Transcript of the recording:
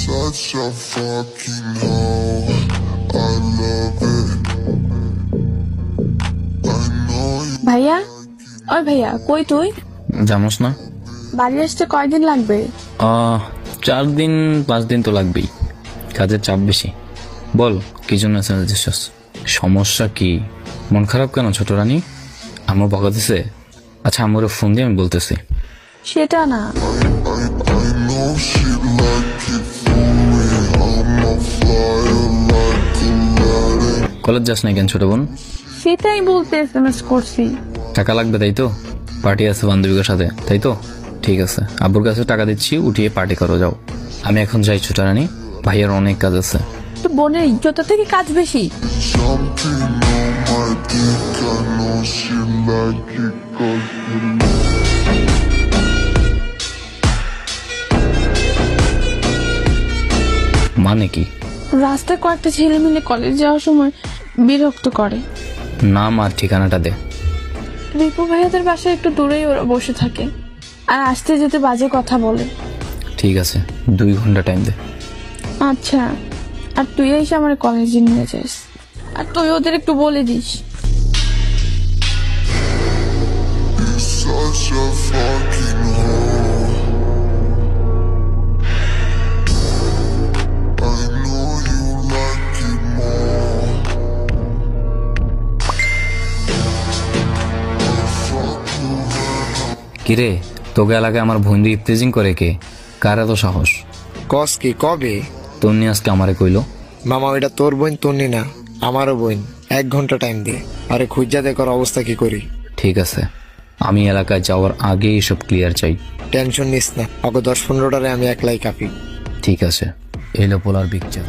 such a fucking hoe. I love it. I know you. ভাইয়া, ওই ভাইয়া, কই তুই? জানোস না? বাড়ি আসতে কয়দিন লাগবে? 4 দিন 5 দিন তো লাগবেই, কাজের চাপ বেশি। বল কি জন্য এসেছিস? সমস্যা কি? মন খারাপ কেন ছোট রানী? আমার বকা দিছে? আচ্ছা আমার ফোন দিয়ে আমি বলতেছি। সেটা না, I know she like it for me. I'm a flyer like a ladder. College যাস না কেন ছোট বোন? সেটাই বলতে এসএমএস করছি। টাকা লাগবে তাই তো? পার্টি আছে বান্ধবীদের সাথে তাই তো? ঠিক আছে, আব্বুর কাছে টাকা দিচ্ছি, উঠিয়ে পার্টি করো যাও। আমি এখন যাই ছোট রানী, ভাইয়ের অনেক কাজ আছে। তো বোনের ইজ্জত থেকে কাজ বেশি। Jumping on my dick. I know she like it 'cause মানে কি? রাস্তায় কয়েকটা ছেলে মিলে কলেজ যাওয়ার সময় বিরক্ত করে। নাম আর ঠিকানাটা দে। রিপু ভাইয়াদের বাসায় একটু দূরেই ওরা বসে থাকে, আর আসতে যেতে বাজে কথা বলে। ঠিক আছে, 2 ঘন্টা টাইম দে। আচ্ছা, আর তুই এসে আমার কলেজে নিয়ে যাস, আর তুই ওদের একটু বলে this. you're such a fucking hoe. I know you like it more. কিরে, তোকে এলাকায় আমার বন্ধু ইফতেজিং করে কে? কার এত সাহস? কস কি কবে? তন্নি আজকে আমারে কইলো। মামা ওইটা তোর বোন তন্নি না, আমারও বোন। 1 ঘন্টা টাইম দে। আরে খুঁজা দেখার অবস্থা কি করি? ঠিক আছে, আমি এলাকায় যাওয়ার আগে এসব ক্লিয়ার চাই। টেনশন নিস না, ওকে 10-15টারে আমি একলাই কাঁপি। ঠিক আছে, এলো পোলার পিকচার।